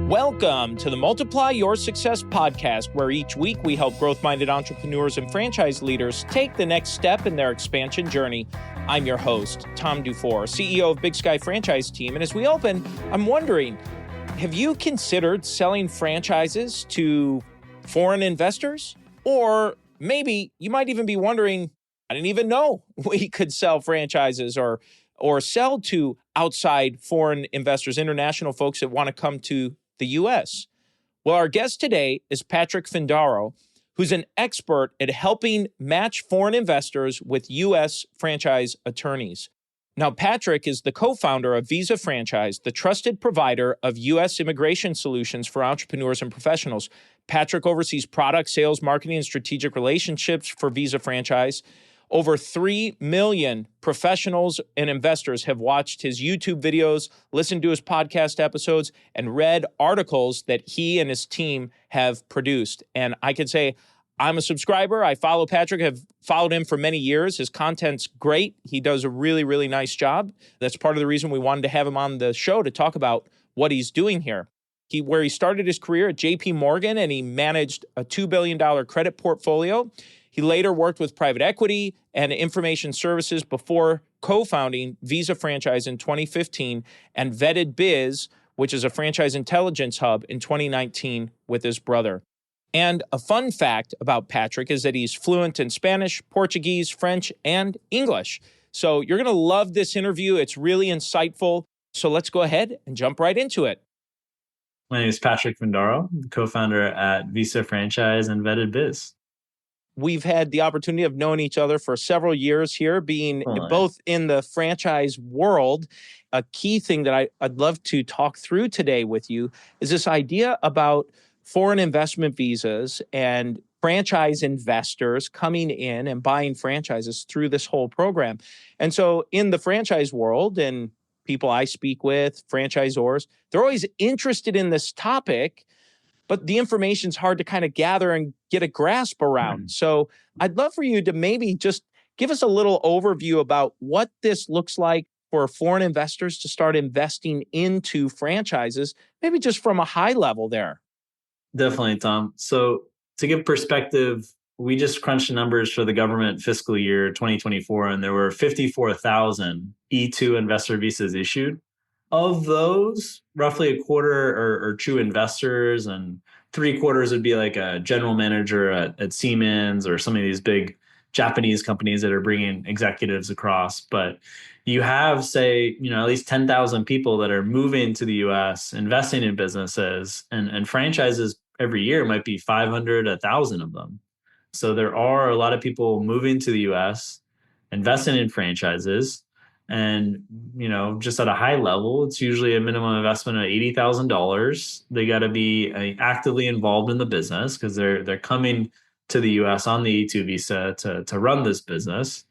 Welcome to the Multiply Your Success podcast, where each week we help growth-minded entrepreneurs and franchise leaders take the next step in their expansion journey. I'm your host, Tom Dufour, CEO of Big Sky Franchise Team. And as we open, I'm wondering, have you considered selling franchises to foreign investors? Or maybe you might even be wondering, I didn't even know we could sell franchises or sell to outside foreign investors, international folks that want to come to the U.S. Well, our guest today is Patrick Findaro, who's an expert at helping match foreign investors with U.S. franchise attorneys. Now, Patrick is the co-founder of Visa Franchise, the trusted provider of U.S. immigration solutions for entrepreneurs and professionals. Patrick oversees product, sales, marketing, and strategic relationships for Visa Franchise. Over 3 million professionals and investors have watched his YouTube videos, listened to his podcast episodes, and read articles that he and his team have produced. And I can say I'm a subscriber. I follow Patrick, have followed him for many years. His content's great. He does a really, really nice job. That's part of the reason we wanted to have him on the show to talk about what he's doing here. Where he started his career at JP Morgan, and he managed a $2 billion credit portfolio. He later worked with private equity and information services before co-founding Visa Franchise in 2015 and Vetted Biz, which is a franchise intelligence hub, in 2019 with his brother. And a fun fact about Patrick is that he's fluent in Spanish, Portuguese, French, and English. So you're going to love this interview. It's really insightful. So let's go ahead and jump right into it. My name is Patrick Findaro, co-founder at Visa Franchise and Vetted Biz. We've had the opportunity of knowing each other for several years here, being both in the franchise world. A key thing that I'd love to talk through today with you is this idea about foreign investment visas and franchise investors coming in and buying franchises through this whole program. And so in the franchise world, and people I speak with, franchisors, they're always interested in this topic, but the information's hard to kind of gather and get a grasp around. So I'd love for you to maybe just give us a little overview about what this looks like for foreign investors to start investing into franchises, maybe just from a high level there. Definitely, Tom. So to give perspective, we just crunched the numbers for the government fiscal year 2024, and there were 54,000 E2 investor visas issued. Of those, roughly a quarter are true investors, and 3/4 would be like a general manager at Siemens or some of these big Japanese companies that are bringing executives across. But you have, say, at least 10,000 people that are moving to the U.S., investing in businesses, and franchises every year might be 500, 1,000 of them. So there are a lot of people moving to the U.S., investing in franchises. And, just at a high level, it's usually a minimum investment of $80,000. They got to be actively involved in the business because they're coming to the U.S. on the E2 visa to run this business.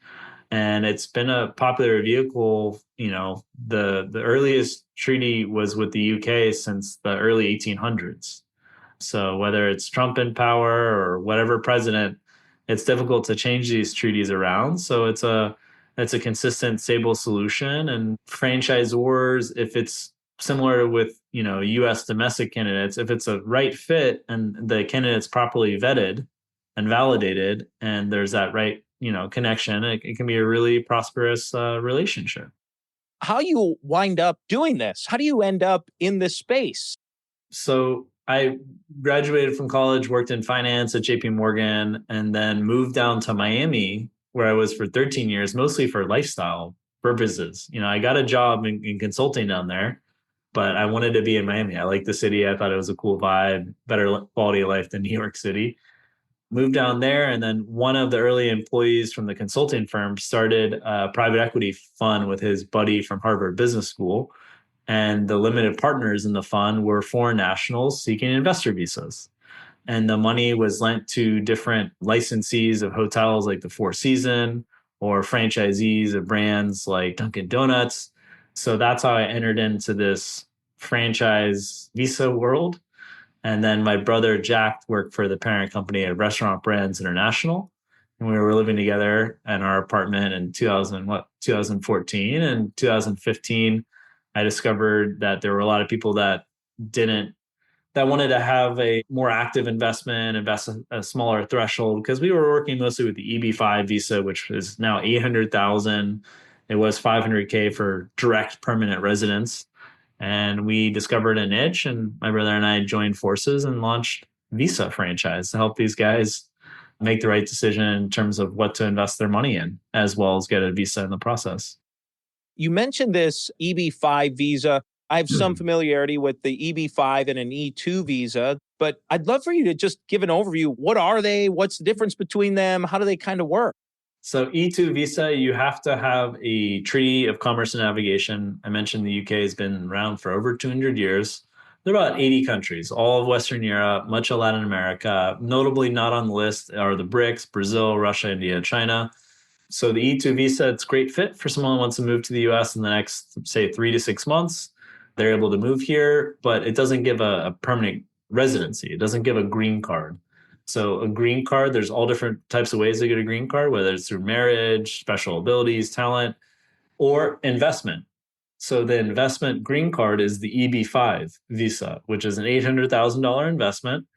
And it's been a popular vehicle. The earliest treaty was with the UK since the early 1800s. So whether it's Trump in power or whatever president, it's difficult to change these treaties around. So it's a consistent, stable solution. And franchisors, if it's similar with, U.S. domestic candidates, if it's a right fit and the candidate's properly vetted and validated, and there's that right, connection, it can be a really prosperous relationship. How do you wind up doing this? How do you end up in this space? So I graduated from college, worked in finance at JP Morgan, and then moved down to Miami, where I was for 13 years, mostly for lifestyle purposes. I got a job in consulting down there, but I wanted to be in Miami. I liked the city. I thought it was a cool vibe, better quality of life than New York City. Moved down there, and then one of the early employees from the consulting firm started a private equity fund with his buddy from Harvard Business School. And the limited partners in the fund were foreign nationals seeking investor visas. And the money was lent to different licensees of hotels like the Four Seasons or franchisees of brands like Dunkin' Donuts. So that's how I entered into this franchise visa world. And then my brother Jack worked for the parent company at Restaurant Brands International. And we were living together in our apartment in 2014. And 2015, I discovered that there were a lot of people that didn't that wanted to have a more active invest a smaller threshold because we were working mostly with the EB5 visa, which is now 800,000. It was 500K for direct permanent residence. And we discovered a niche, and my brother and I joined forces and launched Visa franchise to help these guys make the right decision in terms of what to invest their money in, as well as get a visa in the process. You mentioned this EB5 visa. I have some familiarity with the EB5 and an E2 visa, but I'd love for you to just give an overview. What are they? What's the difference between them? How do they kind of work? So E2 visa, you have to have a Treaty of Commerce and Navigation. I mentioned the UK has been around for over 200 years. There are about 80 countries, all of Western Europe, much of Latin America. Notably not on the list are the BRICS, Brazil, Russia, India, China. So the E2 visa, it's a great fit for someone who wants to move to the US in the next, say, 3 to 6 months. They're able to move here, but it doesn't give a permanent residency. It doesn't give a green card. So a green card, there's all different types of ways to get a green card, whether it's through marriage, special abilities, talent, or investment. So the investment green card is the EB5 visa, which is an $800,000 investment.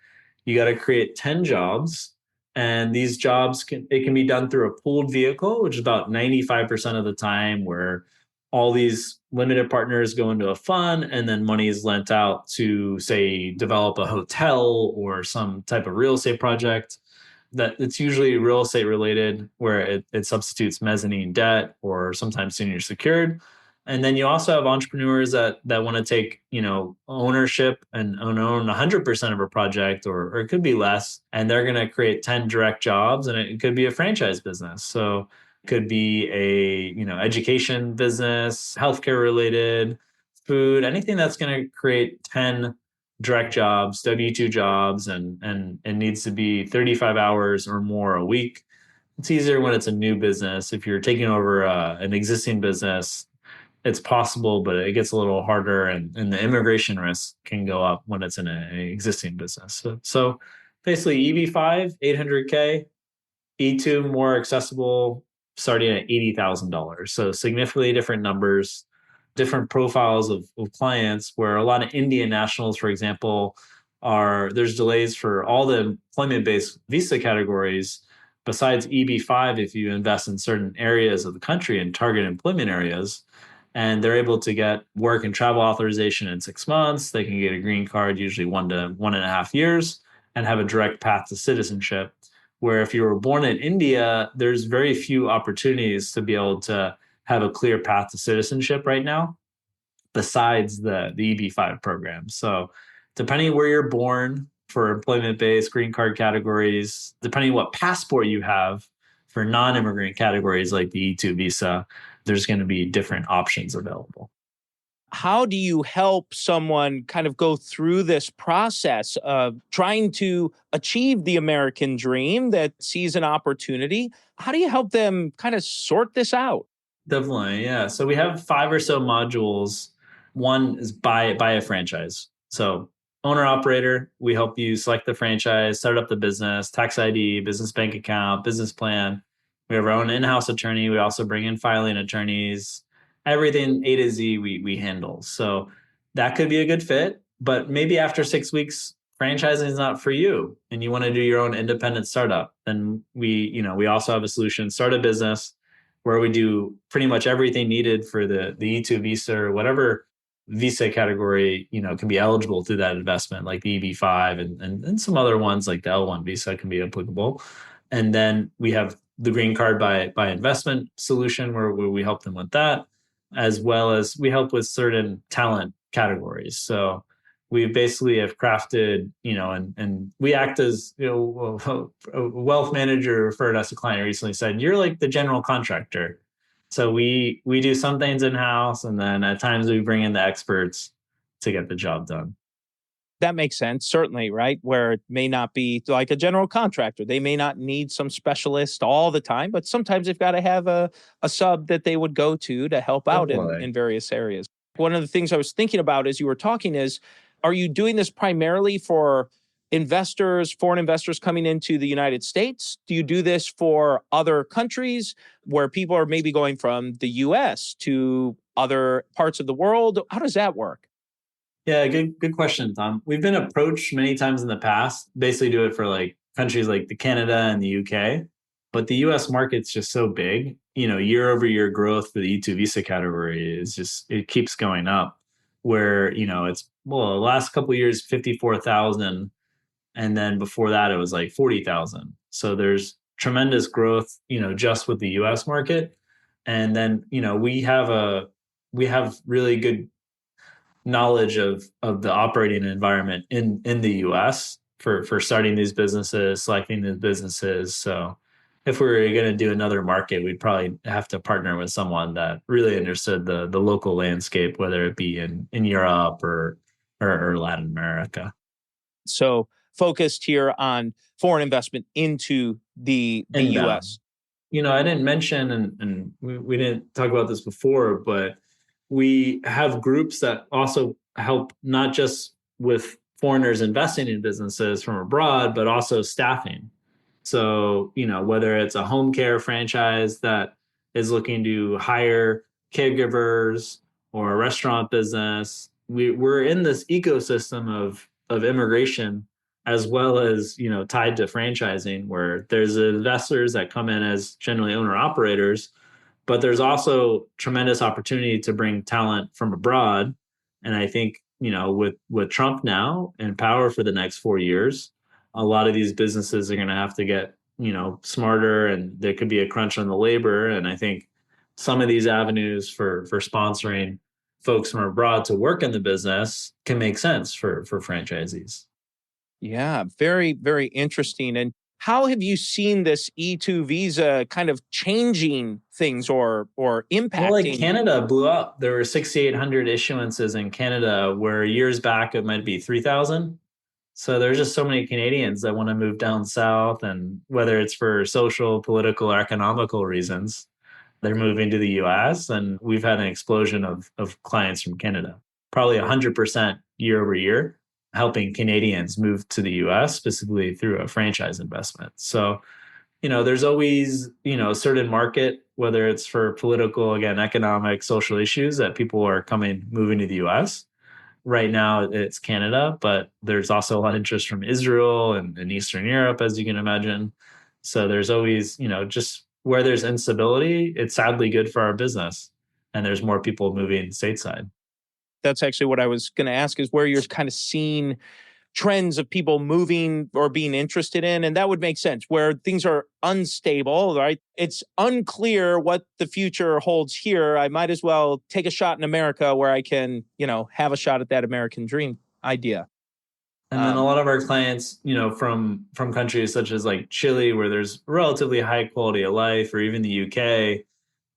You got to create 10 jobs, and these jobs can be done through a pooled vehicle, which is about 95% of the time, where all these limited partners go into a fund and then money is lent out to, say, develop a hotel or some type of real estate project. That it's usually real estate related, where it substitutes mezzanine debt or sometimes senior secured. And then you also have entrepreneurs that want to take, ownership and own 100% of a project, or it could be less, and they're going to create 10 direct jobs, and it could be a franchise business. So it could be a, education business, healthcare related, food, anything that's going to create 10 direct jobs, W-2 jobs, and it needs to be 35 hours or more a week. It's easier when it's a new business. If you're taking over an existing business, it's possible, but it gets a little harder, and the immigration risk can go up when it's in an existing business. So basically EB5, 800K, E2 more accessible, starting at $80,000. So significantly different numbers, different profiles of clients, where a lot of Indian nationals, for example, there's delays for all the employment-based visa categories. Besides EB5, if you invest in certain areas of the country and target employment areas, and they're able to get work and travel authorization in 6 months. They can get a green card, usually 1 to 1.5 years, and have a direct path to citizenship. Where if you were born in India, there's very few opportunities to be able to have a clear path to citizenship right now, besides the EB5 program. So depending where you're born for employment-based green card categories, depending what passport you have for non-immigrant categories like the E2 visa, there's going to be different options available. How do you help someone kind of go through this process of trying to achieve the American dream that sees an opportunity? How do you help them kind of sort this out? Definitely, yeah. So we have 5 or so modules. One is buy a franchise. So owner operator, we help you select the franchise, start up the business, tax ID, business bank account, business plan. We have our own in-house attorney. We also bring in filing attorneys. Everything A to Z we handle. So that could be a good fit. But maybe after 6 weeks, franchising is not for you, and you want to do your own independent startup. Then we also have a solution: start a business, where we do pretty much everything needed for the E2 visa or whatever visa category, can be eligible through that investment, like the EB5 and some other ones like the L1 visa can be applicable. And then we have the green card by investment solution, where we help them with that, as well as we help with certain talent categories. So we basically have crafted, and we act as, a wealth manager referred us a client recently said, you're like the general contractor. So we do some things in-house, and then at times we bring in the experts to get the job done. That makes sense, certainly, right? Where it may not be like a general contractor. They may not need some specialist all the time, but sometimes they've got to have a sub that they would go to help out in various areas. One of the things I was thinking about as you were talking is, are you doing this primarily for investors, foreign investors coming into the United States? Do you do this for other countries where people are maybe going from the US to other parts of the world? How does that work? Yeah, good question, Tom. We've been approached many times in the past, basically do it for like countries like the Canada and the UK, but the US market's just so big. Year over year growth for the E2 visa category is just it keeps going up. Where, it's well, the last couple of years 54,000, and then before that it was like 40,000. So there's tremendous growth, just with the US market. And then, we have really good knowledge of the operating environment in the US for starting these businesses, selecting these businesses. So if we were going to do another market, we'd probably have to partner with someone that really understood the local landscape, whether it be in Europe or Latin America. So focused here on foreign investment into the Inbound. US. I didn't mention, and we didn't talk about this before, but we have groups that also help not just with foreigners investing in businesses from abroad, but also staffing. So, whether it's a home care franchise that is looking to hire caregivers or a restaurant business, we're in this ecosystem of immigration as well as, tied to franchising, where there's investors that come in as generally owner operators, but there's also tremendous opportunity to bring talent from abroad. And I think, with Trump now in power for the next 4 years, a lot of these businesses are going to have to get, smarter, and there could be a crunch on the labor. And I think some of these avenues for sponsoring folks from abroad to work in the business can make sense for franchisees. Yeah, very, very interesting. And how have you seen this E2 visa kind of changing things or Well, like impacting? Canada blew up. There were 6,800 issuances in Canada, where years back it might be 3,000. So there's just so many Canadians that want to move down south, and whether it's for social, political, or economical reasons, they're moving to the US. And we've had an explosion of clients from Canada, probably 100% year over year, helping Canadians move to the US, specifically through a franchise investment. So, there's always, a certain market, whether it's for political, again, economic, social issues, that people are moving to the US. Right now it's Canada, but there's also a lot of interest from Israel and Eastern Europe, as you can imagine. So there's always, just where there's instability, it's sadly good for our business. And there's more people moving stateside. That's actually what I was going to ask, is where you're kind of seeing trends of people moving or being interested in. And that would make sense where things are unstable, right? It's unclear what the future holds here. I might as well take a shot in America where I can, have a shot at that American dream idea. And then a lot of our clients, from countries such as like Chile, where there's relatively high quality of life, or even the UK,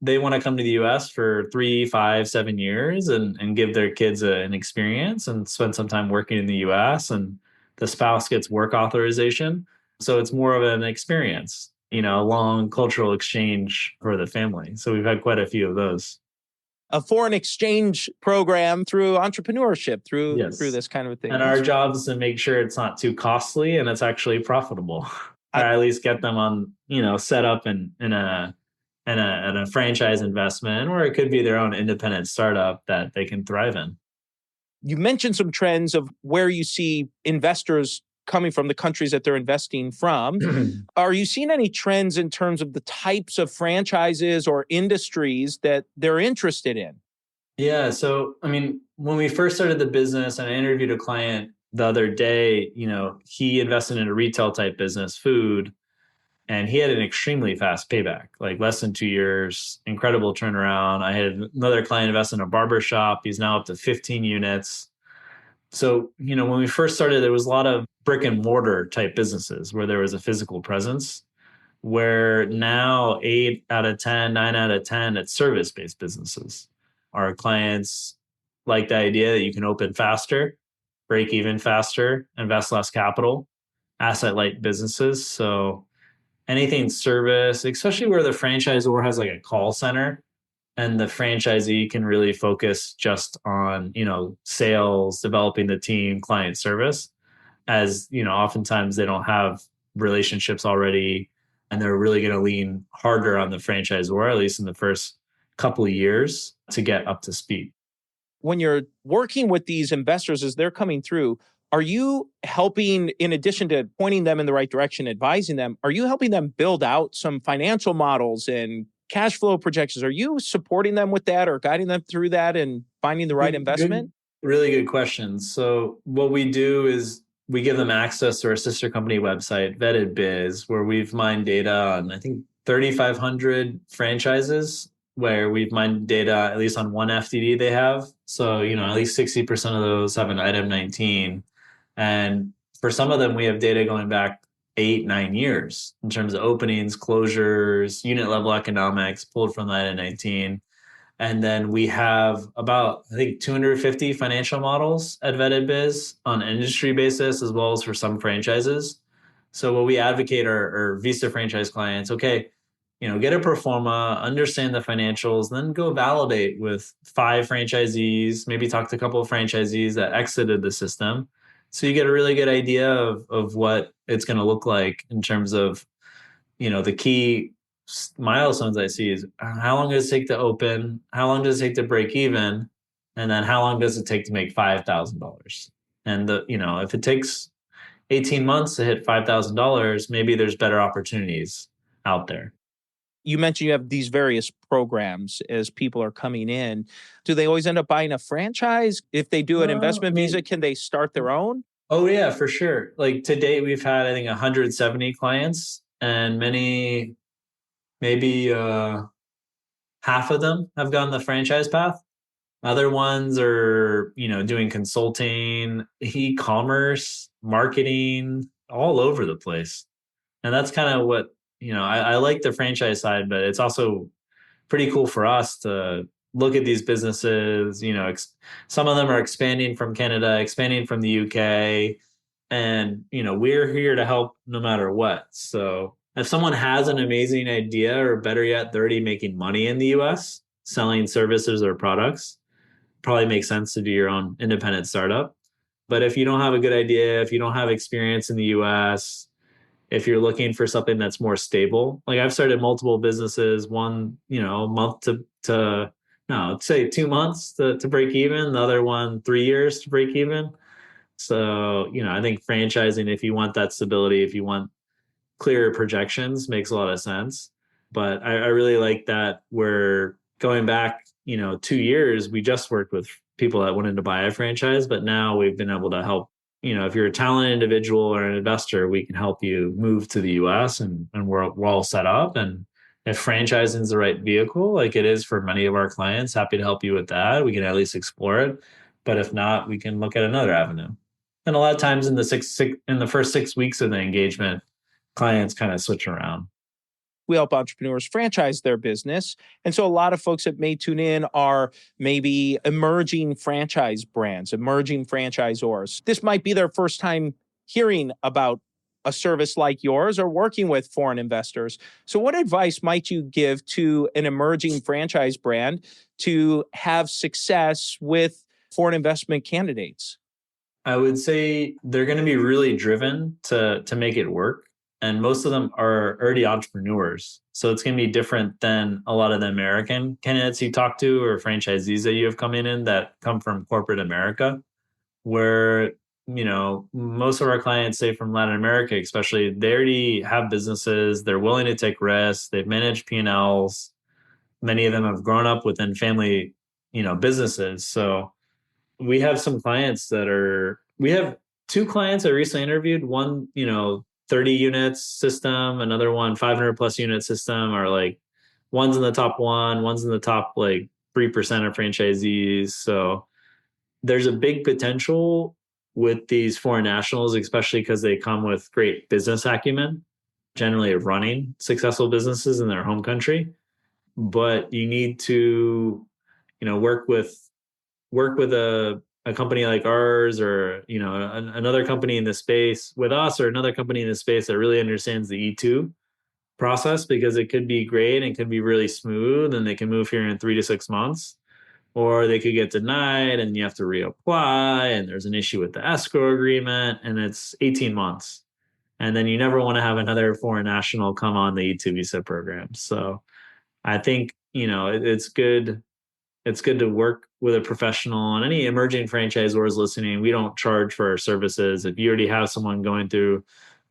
they want to come to the US for 3, 5, 7 years and give their kids an experience and spend some time working in the US. And the spouse gets work authorization. So it's more of an experience, a long cultural exchange for the family. So we've had quite a few of those. A foreign exchange program through entrepreneurship, through Yes. this kind of a thing. And our job is to make sure it's not too costly and it's actually profitable. Or at least get them on, set up in a franchise investment, or it could be their own independent startup that they can thrive in. You mentioned some trends of where you see investors coming from, the countries that they're investing from. Are you seeing any trends in terms of the types of franchises or industries that they're interested in? Yeah. So, I mean, when we first started the business, and I interviewed a client the other day, he invested in a retail type business, food, and he had an extremely fast payback, like less than 2 years, incredible turnaround. I had another client invest in a barber shop. He's now up to 15 units. So, when we first started, there was a lot of brick and mortar type businesses where there was a physical presence, where now 8 out of 10, 9 out of 10, it's service based businesses. Our clients like the idea that you can open faster, break even faster, invest less capital, asset light businesses. So anything service, especially where the franchisor has like a call center and the franchisee can really focus just on, sales, developing the team, client service, as, oftentimes they don't have relationships already, and they're really going to lean harder on the franchisor, at least in the first couple of years, to get up to speed. When you're working with these investors as they're coming through, are you helping, in addition to pointing them in the right direction, advising them, are you helping them build out some financial models and cash flow projections? Are you supporting them with that or guiding them through that and finding the right investment? Really good questions. So what we do is we give them access to our sister company website, Vetted Biz, where we've mined data on, I think, 3,500 franchises where we've mined data at least on one FDD they have. So, at least 60% of those have an item 19. And for some of them, we have data going back 8, 9 years in terms of openings, closures, unit level economics pulled from the item 19. And then we have about, I think, 250 financial models at Vetted Biz on an industry basis, as well as for some franchises. So what we advocate are Visa franchise clients, okay, get a pro forma, understand the financials, then go validate with 5 franchisees, maybe talk to a couple of franchisees that exited the system. So you get a really good idea of what it's going to look like in terms of, the key milestones I see is how long does it take to open? How long does it take to break even? And then how long does it take to make $5,000? And if it takes 18 months to hit $5,000, maybe there's better opportunities out there. You mentioned you have these various programs as people are coming in. Do they always end up buying a franchise? If they do an investment visa, can they start their own? Oh yeah, for sure. Like to date, we've had, I think, 170 clients, and maybe half of them have gone the franchise path. Other ones are, doing consulting, e-commerce, marketing, all over the place. And that's kind of what, I like the franchise side, but it's also pretty cool for us to look at these businesses. Some of them are expanding from Canada, expanding from the UK, and, we're here to help no matter what. So if someone has an amazing idea, or better yet, they're already making money in the US selling services or products, probably makes sense to do your own independent startup. But if you don't have a good idea, if you don't have experience in the US, if you're looking for something that's more stable, like I've started multiple businesses, one, month to no, say 2 months to break even, the other one 3 years to break even. So, I think franchising, if you want that stability, if you want clearer projections, makes a lot of sense. But I really like that we're going back, 2 years. We just worked with people that wanted to buy a franchise, but now we've been able to help. If you're a talented individual or an investor, we can help you move to the US, and we're all set up. And if franchising is the right vehicle, like it is for many of our clients, happy to help you with that. We can at least explore it. But if not, we can look at another avenue. And a lot of times in the first 6 weeks of the engagement, clients kind of switch around. We help entrepreneurs franchise their business. And so a lot of folks that may tune in are maybe emerging franchise brands, emerging franchisors. This might be their first time hearing about a service like yours or working with foreign investors. So what advice might you give to an emerging franchise brand to have success with foreign investment candidates? I would say they're going to be really driven to make it work. And most of them are already entrepreneurs. So it's going to be different than a lot of the American candidates you talk to or franchisees that you have come in that come from corporate America, where, most of our clients, say from Latin America, especially, they already have businesses. They're willing to take risks. They've managed P&Ls. Many of them have grown up within family, businesses. So we have we have 2 clients I recently interviewed. One, 30 units system, another one 500 plus unit system, are like one's in the top one's in the top like 3% of franchisees. So there's a big potential with these foreign nationals, especially because they come with great business acumen, generally of running successful businesses in their home country. But you need to, work with a company like ours, or another company in the space with us, or another company in the space that really understands the E2 process, because it could be great and could be really smooth and they can move here in 3 to 6 months, or they could get denied and you have to reapply and there's an issue with the escrow agreement and it's 18 months, and then you never want to have another foreign national come on the E2 visa program. So I think it's good it's good to work with a professional. And any emerging franchisors listening, we don't charge for our services. If you already have someone going through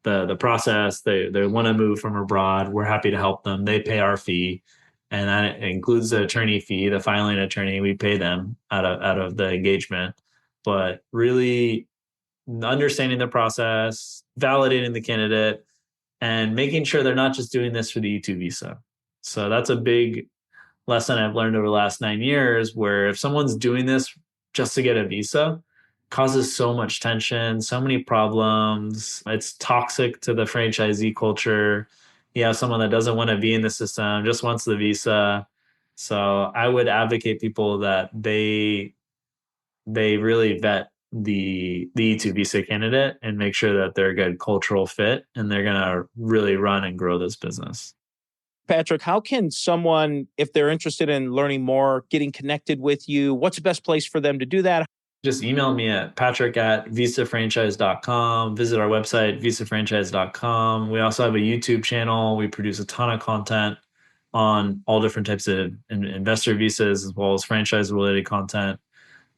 the process, they want to move from abroad, we're happy to help them. They pay our fee, and that includes the attorney fee, the filing attorney. We pay them out of the engagement. But really understanding the process, validating the candidate, and making sure they're not just doing this for the E2 visa. So that's a big lesson I've learned over the last 9 years, where if someone's doing this just to get a visa, causes so much tension, so many problems. It's toxic to the franchisee culture. You have someone that doesn't want to be in the system, just wants the visa. So I would advocate people that they really vet the E2 visa candidate and make sure that they're a good cultural fit and they're going to really run and grow this business. Patrick, how can someone, if they're interested in learning more, getting connected with you, what's the best place for them to do that? Just email me at patrick@visafranchise.com. Visit our website, visafranchise.com. We also have a YouTube channel. We produce a ton of content on all different types of investor visas as well as franchise-related content.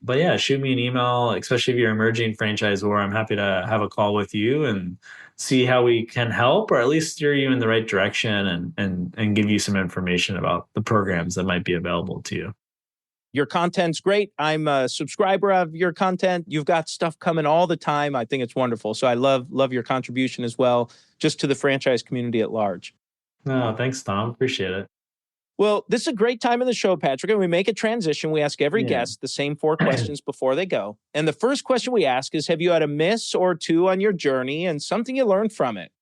But yeah, shoot me an email, especially if you're an emerging franchisor. I'm happy to have a call with you and see how we can help or at least steer you in the right direction and give you some information about the programs that might be available to you. Your content's great. I'm a subscriber of your content. You've got stuff coming all the time. I think it's wonderful. So I love your contribution as well, just to the franchise community at large. No, thanks, Tom. Appreciate it. Well, this is a great time in the show, Patrick, and we make a transition. We ask every Yeah. guest the same 4 questions before they go. And the first question we ask is, have you had a miss or two on your journey and something you learned from it?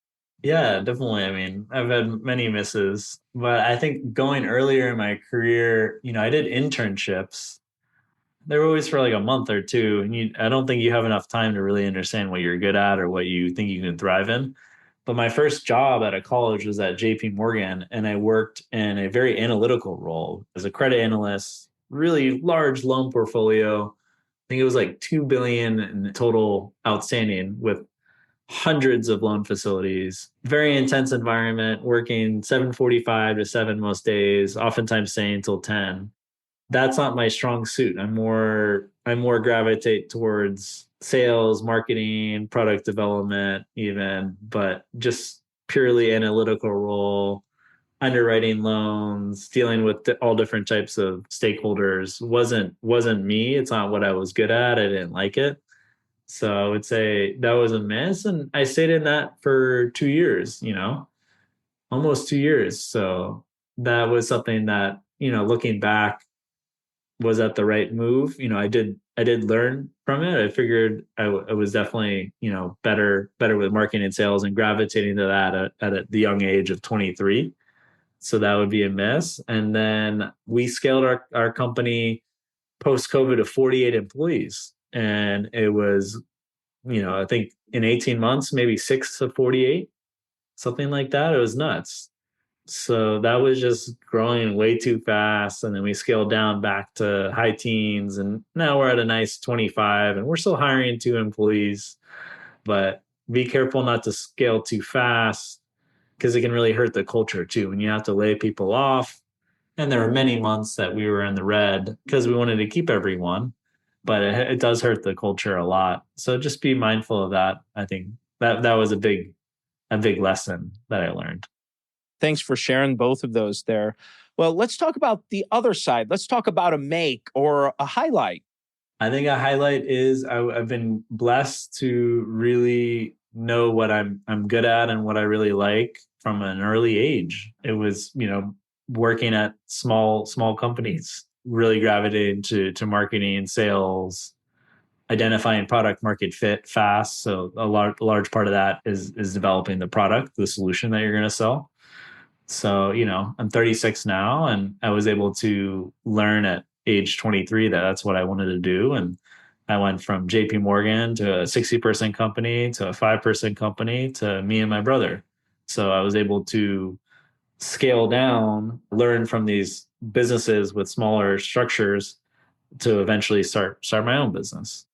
Yeah, definitely. I mean, I've had many misses, but I think going earlier in my career, I did internships. They were always for like a month or two, and I don't think you have enough time to really understand what you're good at or what you think you can thrive in. But my first job at a college was at JP Morgan, and I worked in a very analytical role as a credit analyst, really large loan portfolio. I think it was like 2 billion in total outstanding with hundreds of loan facilities, very intense environment, working 7:45 to 7 most days, oftentimes staying until 10. That's not my strong suit. I more gravitate towards sales, marketing, product development even, but just purely analytical role, underwriting loans, dealing with all different types of stakeholders wasn't me. It's not what I was good at. I didn't like it. So I would say that was a miss. And I stayed in that for 2 years, almost 2 years. So that was something that, looking back was that the right move. I did learn from it. I figured I was definitely, better with marketing and sales and gravitating to that at the young age of 23. So that would be a miss. And then we scaled our company post COVID to 48 employees. And it was, I think in 18 months, maybe 6 to 48, something like that. It was nuts. So that was just growing way too fast. And then we scaled down back to high teens. And now we're at a nice 25 and we're still hiring 2 employees. But be careful not to scale too fast because it can really hurt the culture too. When you have to lay people off. And there were many months that we were in the red because we wanted to keep everyone. But it does hurt the culture a lot. So just be mindful of that. I think that was a big lesson that I learned. Thanks for sharing both of those there. Well, let's talk about the other side. Let's talk about a make or a highlight. I think a highlight is I've been blessed to really know what I'm good at and what I really like from an early age. It was, working at small companies, really gravitating to marketing and sales, identifying product market fit fast. So a large part of that is developing the product, the solution that you're going to sell. So, I'm 36 now and I was able to learn at age 23 that that's what I wanted to do. And I went from JP Morgan to a 60-person company to a 5-person company to me and my brother. So I was able to scale down, learn from these businesses with smaller structures to eventually start my own business.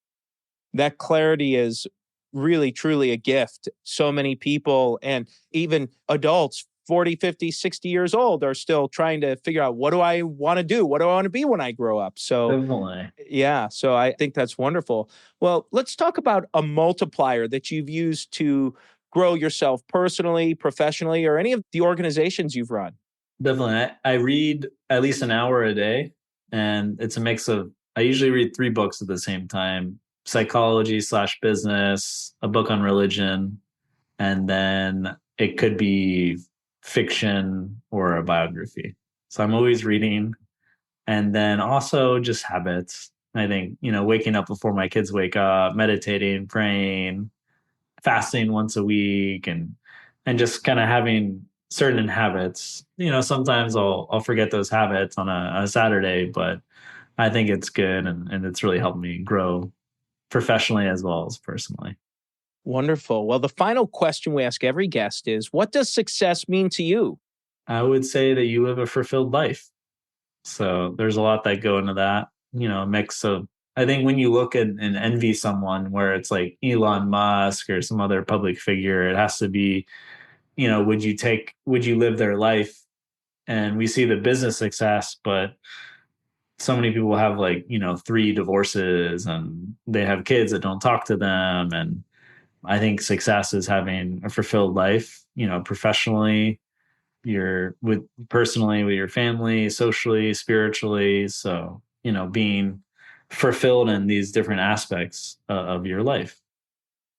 That clarity is really, truly a gift. So many people and even adults 40, 50, 60 years old are still trying to figure out, what do I want to do? What do I want to be when I grow up? So Definitely. yeah, so I think that's wonderful. Well, let's talk about a multiplier that you've used to grow yourself personally, professionally, or any of the organizations you've run. Definitely. I read at least an hour a day, and it's a mix of, I usually read 3 books at the same time: psychology/business, a book on religion, and then it could be fiction or a biography. So I'm always reading. And then also just habits. I think, waking up before my kids wake up, meditating, praying, fasting once a week, and just kind of having certain habits. Sometimes I'll forget those habits on a Saturday, but I think it's good, and it's really helped me grow professionally as well as personally. Wonderful. Well, the final question we ask every guest is, what does success mean to you? I would say that you live a fulfilled life. So there's a lot that go into that, a mix of, I think when you look at and envy someone where it's like Elon Musk or some other public figure, it has to be, would you live their life? And we see the business success, but so many people have 3 divorces and they have kids that don't talk to them. And I think success is having a fulfilled life, professionally, personally with your family, socially, spiritually. So, being fulfilled in these different aspects of your life.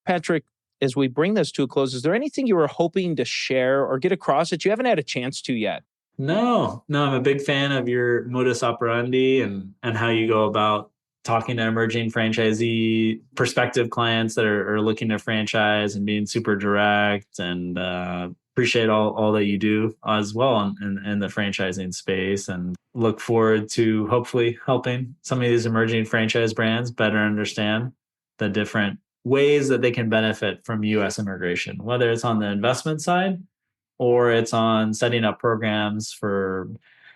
Patrick, as we bring this to a close, is there anything you were hoping to share or get across that you haven't had a chance to yet? No, I'm a big fan of your modus operandi and how you go about talking to emerging franchisee prospective clients that are looking to franchise and being super direct, and appreciate all that you do as well in the franchising space, and look forward to hopefully helping some of these emerging franchise brands better understand the different ways that they can benefit from U.S. immigration, whether it's on the investment side or it's on setting up programs for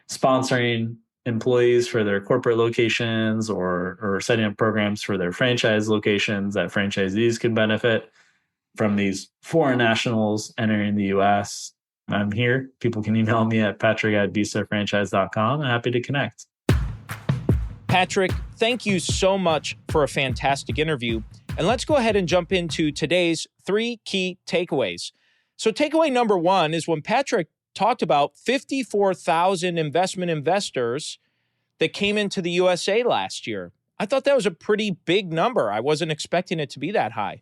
sponsoring employees for their corporate locations, or setting up programs for their franchise locations that franchisees can benefit from these foreign nationals entering the US. I'm here. People can email me at patrick@bisafranchise.com. I'm happy to connect. Patrick, thank you so much for a fantastic interview. And let's go ahead and jump into today's 3 key takeaways. So takeaway number 1 is when Patrick talked about 54,000 investment investors that came into the USA last year. I thought that was a pretty big number. I wasn't expecting it to be that high.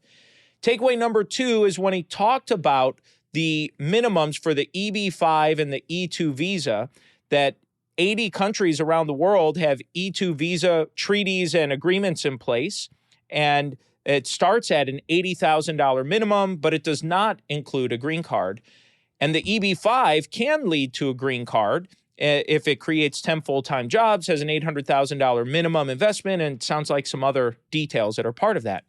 Takeaway number 2 is when he talked about the minimums for the EB-5 and the E-2 visa, that 80 countries around the world have E-2 visa treaties and agreements in place. And it starts at an $80,000 minimum, but it does not include a green card. And the EB-5 can lead to a green card if it creates 10 full-time jobs, has an $800,000 minimum investment, and sounds like some other details that are part of that.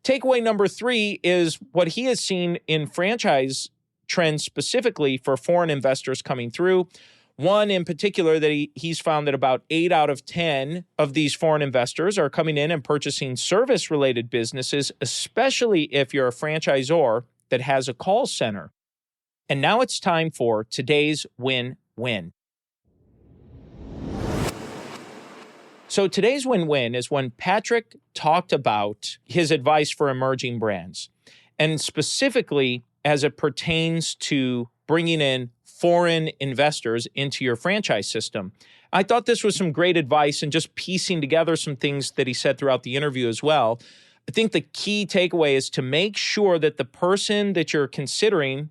Takeaway number 3 is what he has seen in franchise trends specifically for foreign investors coming through. One in particular that he's found that about 8 out of 10 of these foreign investors are coming in and purchasing service-related businesses, especially if you're a franchisor that has a call center. And now it's time for today's win-win. So today's win-win is when Patrick talked about his advice for emerging brands, and specifically as it pertains to bringing in foreign investors into your franchise system. I thought this was some great advice, and just piecing together some things that he said throughout the interview as well. I think the key takeaway is to make sure that the person that you're considering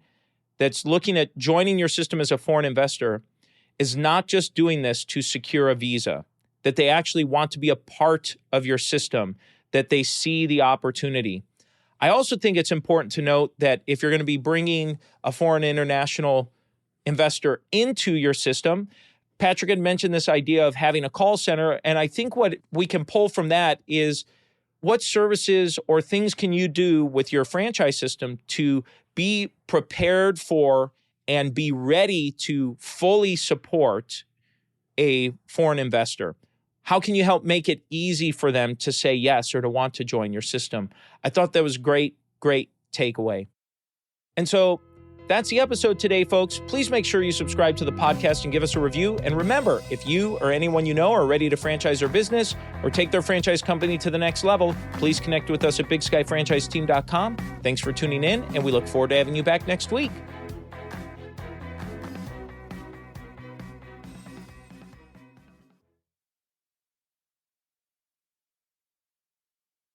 that's looking at joining your system as a foreign investor is not just doing this to secure a visa, that they actually want to be a part of your system, that they see the opportunity. I also think it's important to note that if you're going to be bringing a foreign international investor into your system, Patrick had mentioned this idea of having a call center, and I think what we can pull from that is what services or things can you do with your franchise system to be prepared for and be ready to fully support a foreign investor? How can you help make it easy for them to say yes or to want to join your system? I thought that was great takeaway. And so That's the episode today, folks. Please make sure you subscribe to the podcast and give us a review. And remember, if you or anyone you know are ready to franchise their business or take their franchise company to the next level, please connect with us at BigSkyFranchiseTeam.com. Thanks for tuning in, and we look forward to having you back next week.